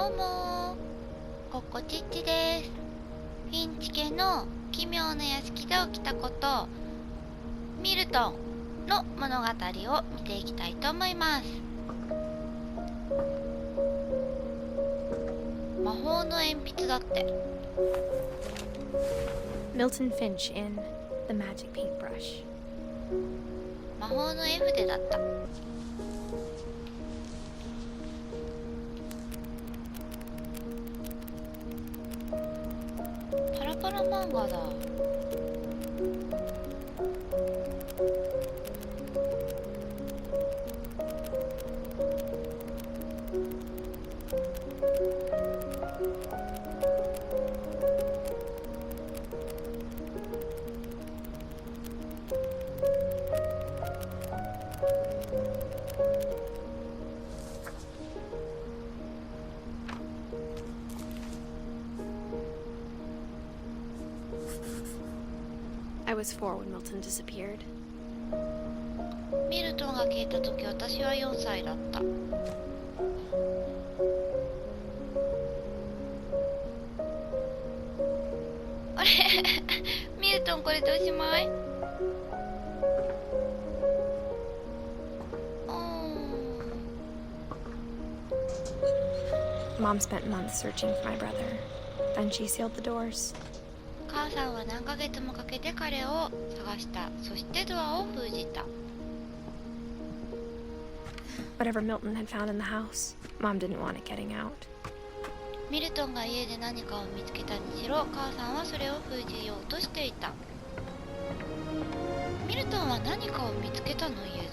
どうもこっこちっちです。フィンチ家の奇妙な屋敷で起きたこと、ミルトンの物語を見ていきたいと思います。魔法の鉛筆だって。 Milton Finch in The Magic Paintbrush. 魔法の絵筆だった。パラパラ漫画だ。I was 4 when Milton disappeared. ミルトンが消えた時、私は4歳だった。あれミルトンこれでおしまい？Mom spent months searching for my brother. Then she sealed the doors. 母さんは何ヶ月もかけて彼を探した。そしてドアを封じた。Whatever Milton had found in the house, Mom didn't want it getting out. ミルトンが家で何かを見つけたにしろ、母さんはそれを封じようとしていた。ミルトンは何かを見つけたの？家で？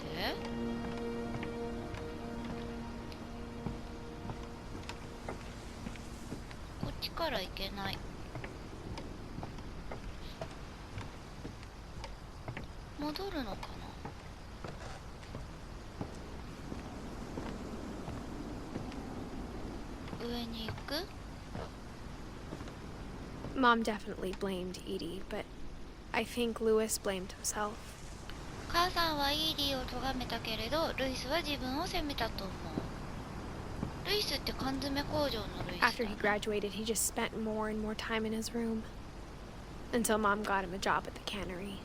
こっちから行けない。戻るのかな？上に行く？ Mom definitely blamed Edie, but I think Lewis blamed himself. 母さんはイーディを咎めたけれど、ルイスは自分を責めたと思う。ルイスって缶詰工場のルイスだ。 After he graduated, he just spent more and more time in his room. Until Mom got him a job at the cannery.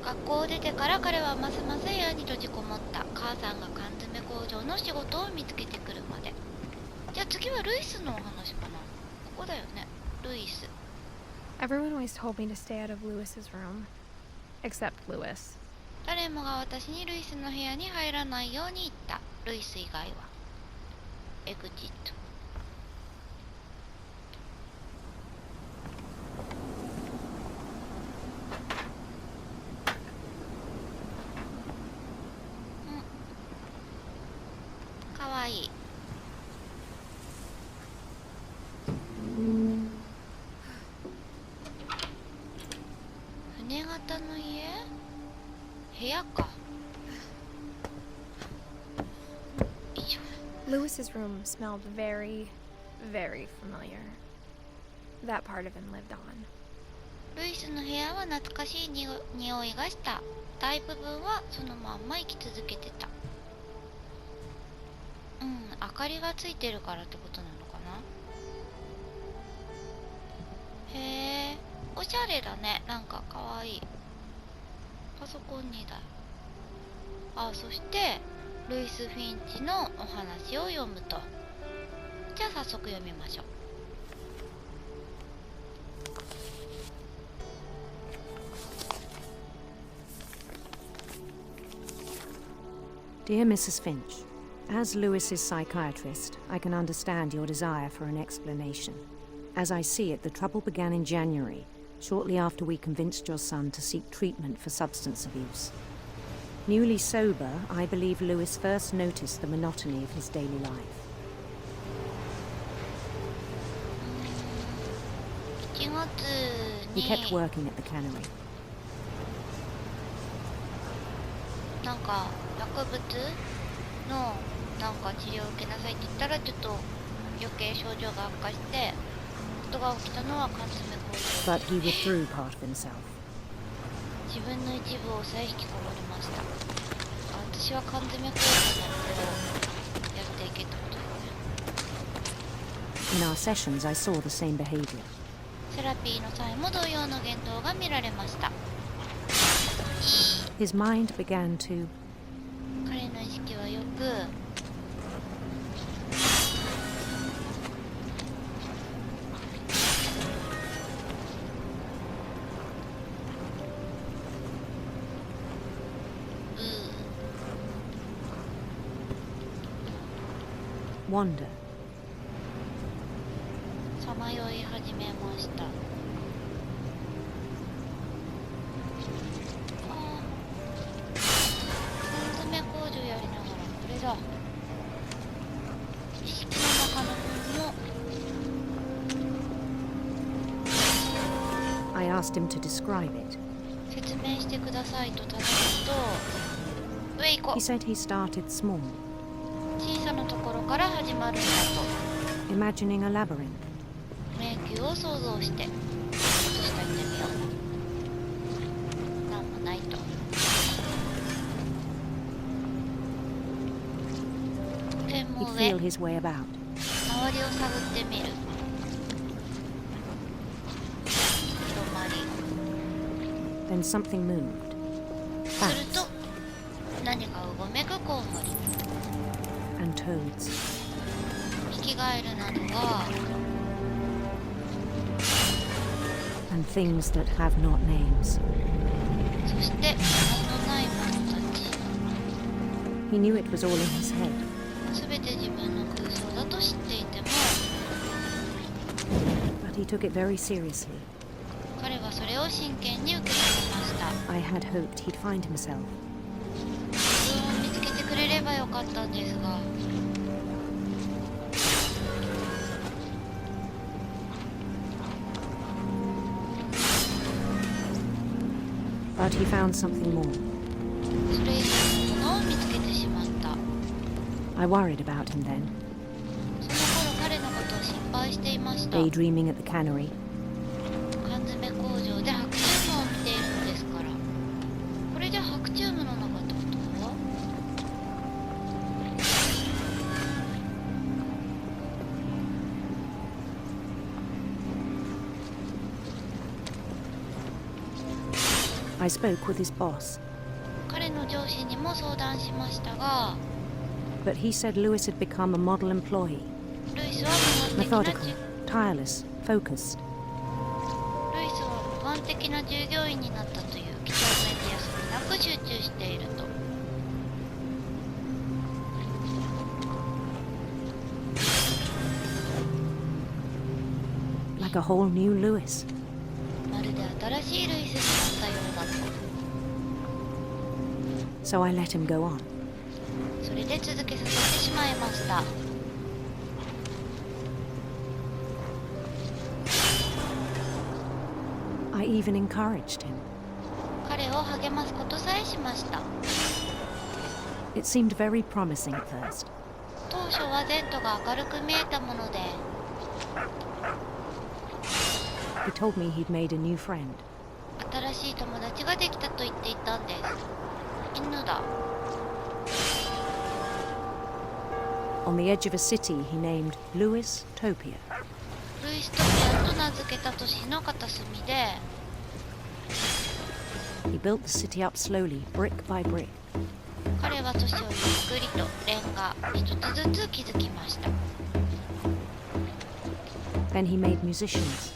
学校を出てから彼はますます部屋に閉じこもった。母さんが缶詰工場の仕事を見つけてくるまで。じゃあ次はルイスのお話かな。ここだよね、ルイス。 Everyone always told me to stay out of Lewis's room. Except Lewis. 誰もが私にルイスの部屋に入らないように言った。ルイス以外は。エグジット。かわいい。船型の家？部屋か。よいしょ。 Lewis's room smelled very, very familiar. That part of him lived on. ルイスの部屋は懐かしい匂いがした。大部分はそのまんま生き続けてた。明かりがついてるからってことなのかな。へえ、おしゃれだね。なんかかわいい。パソコン2台。あ、そしてルイス・フィンチのお話を読むと。じゃあ早速読みましょう。Dear Mrs. Finch, as Lewis's psychiatrist, I can understand your desire for an explanation. As I see it, the trouble began in January, shortly after we convinced your son to seek treatment for substance abuse. Newly sober, I believe Lewis first noticed the monotony of his daily life. 1月 He に kept working at the cannery. なんか薬物のなんか治療を受けなさいって言ったら、ちょっと余計症状が悪化してことが起きたのは缶詰工場。 But he withdrew part of himself. 自分の一部をさえ引きこもりました。私は缶詰工場のことをやっていけってことだよね。In our sessions, I saw the same behavior. セラピーの際も同様の言動が見られました。 His mind began to 彼の意識はよくwander. さまよい始めました。缶詰工場やりながらこれだ。意識の中の分も I asked him to describe it. 説明してくださいと頼むと、上行こ He said he started small, う。小さなところから始まるんだと。 imagining a labyrinth. 迷宮を想像してちょっと下行ってみよう。なんもないと。天 He'd も feel 上、 his way about. 周りを探ってみる。広まり Then something moved. する Bats と何かうごめくコウモリ、 and toads. ヒキガエルなどが And things that have not names. そして名のないものたち。 He knew it was all in his head. すべて自分の空想だと知っていても But he took it very seriously. 彼はそれを真剣に受け止めました。 I had hoped he'd find himself. 自分を見つけてくれればよかったんですが、 But he found something more. それ以上のものを見つけてしまった。 I worried about him then, その頃彼のことを心配していました。 daydreaming at the cannery. 缶詰工場で白チュームを見ているのですから。これじゃ白チュームの中ってこと？ I spoke with his boss, 彼の上司にも相談しましたが、 but he said Lewis had become a model employee, ルイスは無眼的な methodical, tireless, focused. ルイスは無眼的な従業員になったという几帳面で休みなく集中していると。 Like a whole new Lewis. まるで新しいルイスになったようだと。 So I let him go on. それで続けさせてしまいました。 I even encouraged him. 彼を励ますことさえしました。 It seemed very promising at first. 当初は前途が明るく見えたもので、 He told me he'd made a new friend. 新しい友達ができたと言っていたんです。犬だ。 On the edge of a city he named Lewis Topia. ルイストピアと名付けた都市の片隅で、 He built the city up slowly, brick by brick. 彼は都市をゆっくりとレンガ一つずつ築きました。 Then he made musicians.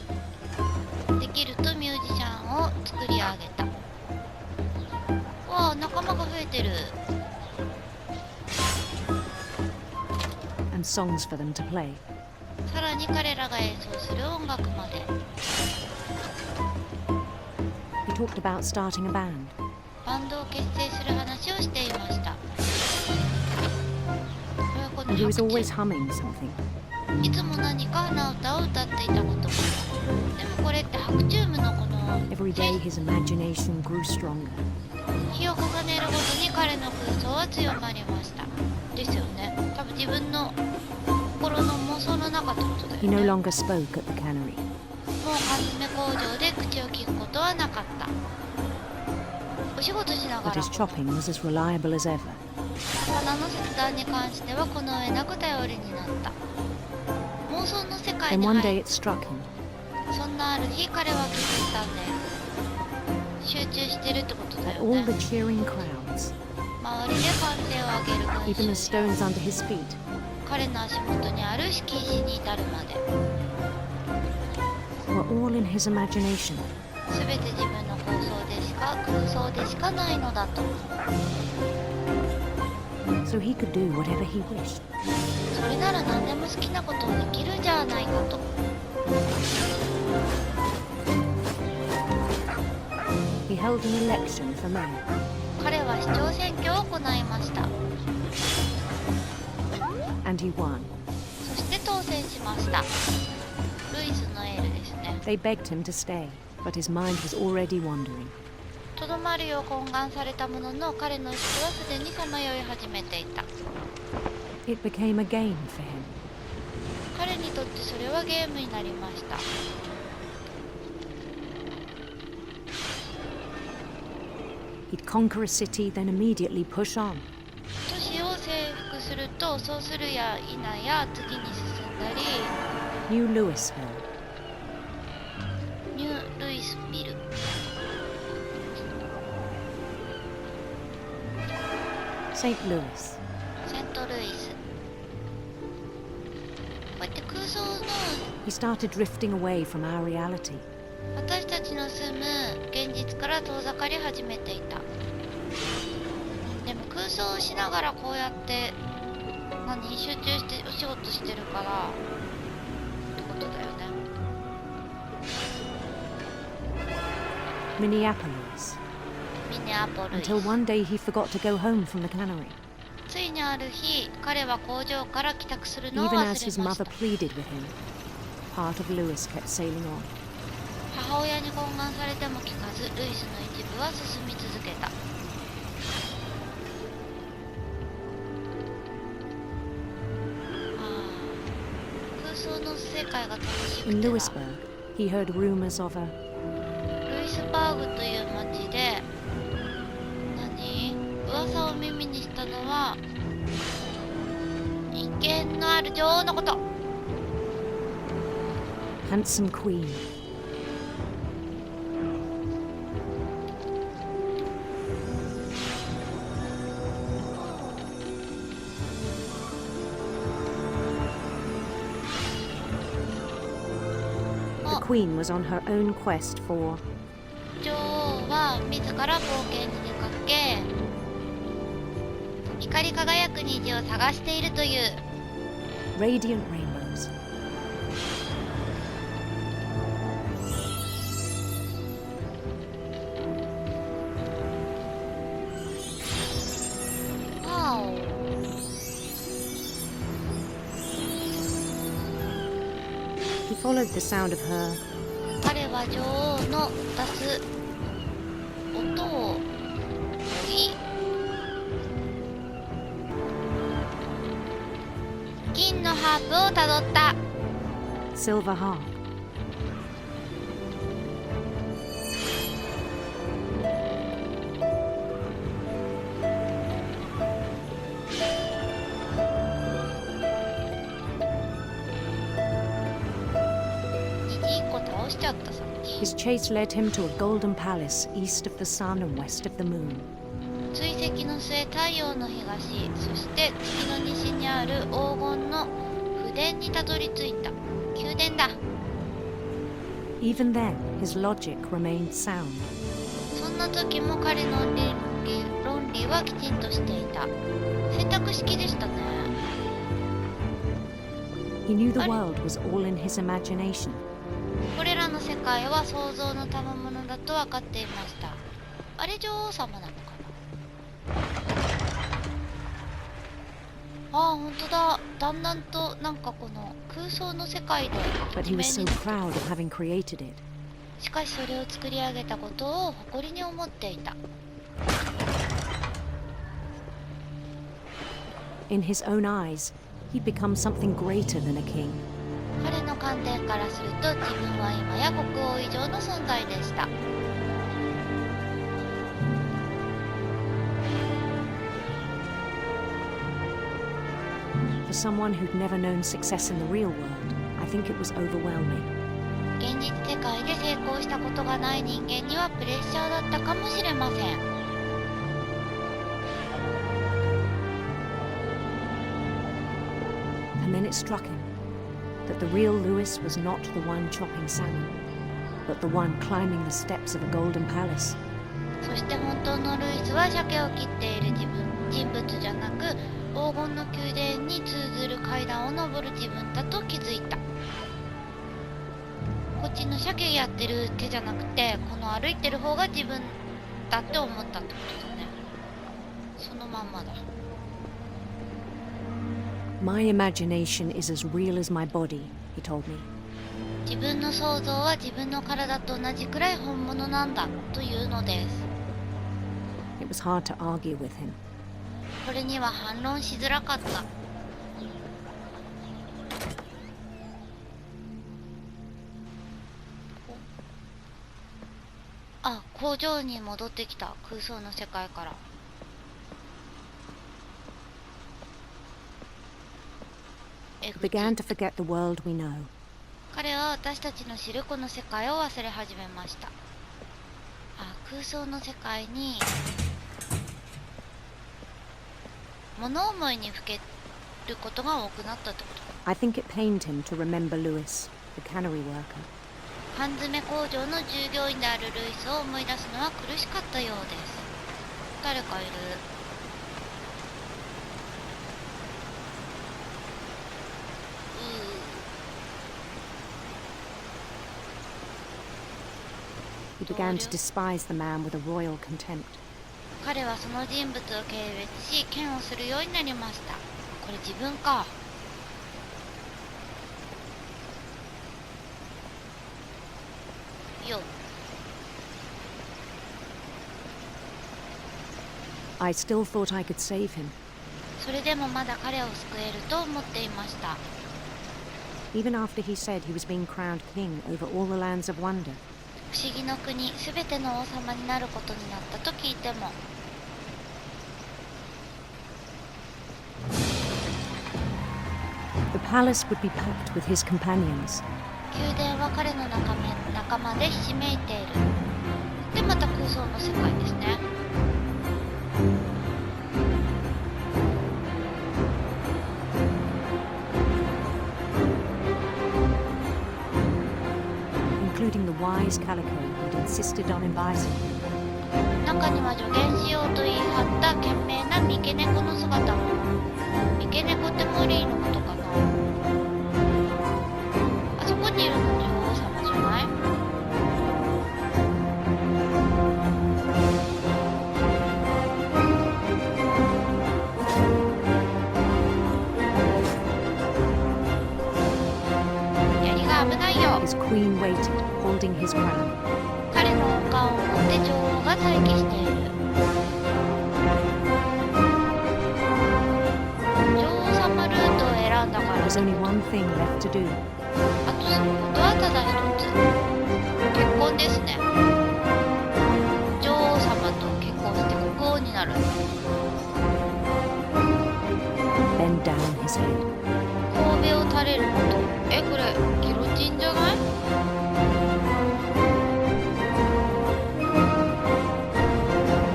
できるとミュージシャンを作り上げた。わあ、仲間が増えてる。 And songs for them to play. さらに彼らが演奏する音楽まで。 He talked about starting a band. バンドを結成する話をしていました。これはこの And he was 白 always チュ humming something. いつも何か鼻歌を歌っていたことも。でもこれって白チュームのこの Every day his imagination grew stronger. 日を重ねるごとに彼の空想は強まりました。ですよね。多分自分の心の妄想の中ってことだよ He ね。 no longer spoke at the cannery. もう缶詰工場で口を聞くことはなかった。お仕事しなが But ら his chopping was as reliable as ever. 魚の切断に関してはこの上なく頼りになった。もう想の世界 Then に one 入 day り、 it struck him. そんなある日彼は気づいたんです。集中してるってことだ At よ all ね。 the cheering crowds, 周りで歓声を上げる even 群 the 衆や stones under his feet, 彼の足元にある敷石に至るまで、 were all in his imagination. すべて自分の空想でしかないのだと。 So he could do whatever he wished. それなら何でも好きなことをできるじゃないかと。 He held an election for mayor. 彼は市長選挙を行いました。 And he won. そして当選しました。ルイスのエールですね。 They begged him to stay, but his mind was already wandering. とどまるよう懇願されたものの、彼の意識はすでにさまよい始めていた。 It became a game for him. 彼にとってそれはゲームになりました。 He'd conquer a city, then immediately push on. 都市を征服すると、そうするや否や次に進んだり、 New Louisville, ニュールイスビル、 St. Louis. セントルイス。こうやって空想の He started drifting away from our reality. 私たちの住む現実から遠ざかり始めていた。でも空想をしながらこうやって集中してお仕事してるからってことだよね。 Minneapolis. ミネアポリス。 Until one day he forgot to go home from the cannery. ついにある日、彼は工場から帰宅するのを忘 Even れま as his し mother た。 pleaded with him, part of Lewis kept sailing on. 母親に懇願されても聞かず、ルイスの一部は進み続けた。空想の世界が楽しく In てだ。 Lewisburg, he heard rumors of a ルイスバーグという町で噂を耳にしたのは威厳のある女王のこと。 handsome queen. お The queen was on her own quest for 女王は自ら冒険に出かけ、光り輝く虹を探しているという。 radiant rainbows. わお。 He followed the sound of her 彼は女王の出す音を追い、銀のハープをたどった。 silver harp. 虹1個倒しちゃったさっき。 His chase led him to a golden palace east of the sun and west of the moon. 追跡の末、太陽の東、そして月の西にある黄金の府殿にたどり着いた。宮殿だ。 Even then, his logic remained sound. そんな時も彼の論理はきちんとしていた。選択式でしたね。 He knew the world was all in his imagination. これらの世界は想像の賜物だと分かっていました。あれ女王様なのかな。ああ、本当だ。だんだんとなんかこの空想の世界で But 地 he 面 was に so proud of having created it. しかしそれを作り上げたことを誇りに思っていた。 In his own eyes, he'd become something greater than a king. 彼の観点からすると自分は今や国王以上の存在でした。 For someone who'd never known success in the real world, I I think it was overwhelming. 現実世界で成功したことがない人間にはプレッシャーだったかもしれません。And then it struck him that the real Lewis was not the one chopping salmon, but the one climbing the steps of a golden palace. そして本当のルイスは鮭を切っている人物じゃなく、黄金の宮殿に通ずる階段を登る自分だと気づいた。こっちの鮭やってる手じゃなくて、この歩いてる方が自分だって思ったってことだね。そのまんまだ。My imagination is as real as my body, he told me. 自分の想像は自分の体と同じくらい本物なんだというのです。It was hard to argue with him. これには反論しづらかった。あ、工場に戻ってきた。空想の世界から。We began to forget the world we know. 彼は私たちの知るこの世界を忘れ始めました。あ、空想の世界に物思いにふけることが多くなったってこと。I think it pained him to remember Lewis, the cannery worker. 缶詰工場の従業員であるルイスを思い出すのは苦しかったようです。誰かいる。He began to despise the man with a royal contempt. 彼はその人物を軽蔑し、嫌悪するようになりました。これ自分か。よ。I still thought I could save him. それでもまだ彼を救えると思っていました。Even after he said he was being crowned king over all the lands of wonder. 不思議の国すべての王様になることになったと聞いても。The palace would be packed with his companions. 宮殿は彼の仲間でひしめいている。でまた空想の世界ですね。Including the wise calico who'd insisted on advising him. 中には助言しようと言い張った賢明な三毛猫の姿も。三毛猫ってモリーのことかな。あそこにいるの女王様じゃない？槍が危ないよ。His queen waited, holding his crown. 彼のお顔を持って女王が待機している。女王様ルートを選んだから。There was only one thing left to do. あとすることはただ一つ。結婚ですね。女王様と結婚して国王になる。Bend down his head. 神戸を垂れること。これギロチンじゃない？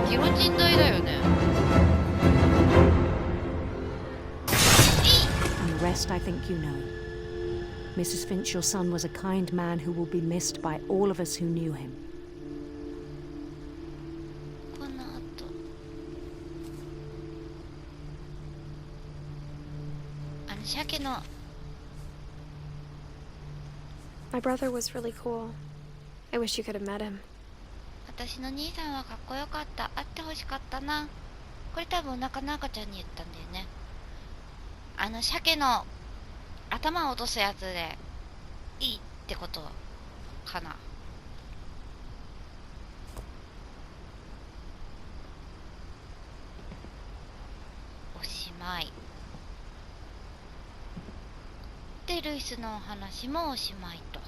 ギロチン台だよね。And the rest I think you know. Mrs. Finch, your son was a kind man who will be missed by all of us who knew him. この後鮭の My brother was really cool. I wish you could have met him. 私の兄さんはかっこよかった。会ってほしかったな。これ多分お腹の赤ちゃんに言ったんだよね。鮭の頭を落とすやつでいいってことかな。おしまい。でルイスのお話もおしまいと。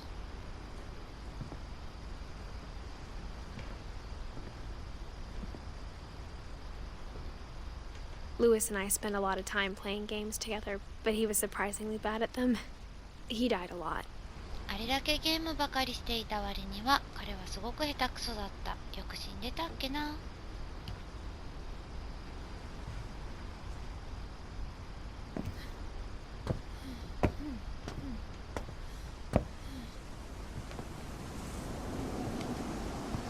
Lewis and I spent a lot of time playing games together, but he was surprisingly bad at them. He died a lot. あれだけゲームばかりしていた割には彼はすごく下手くそだった。よく死んでたっけな。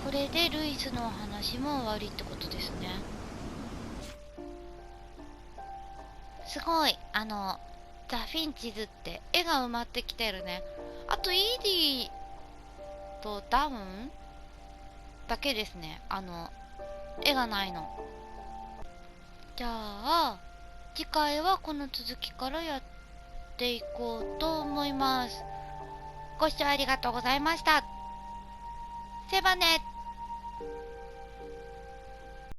これでルイスのお話も終わりってことですね。すごい、ザ・フィンチズって絵が埋まってきてるね。あとイーディとダウンだけですね。絵がないの。じゃあ次回はこの続きからやっていこうと思います。ご視聴ありがとうございました。せばね。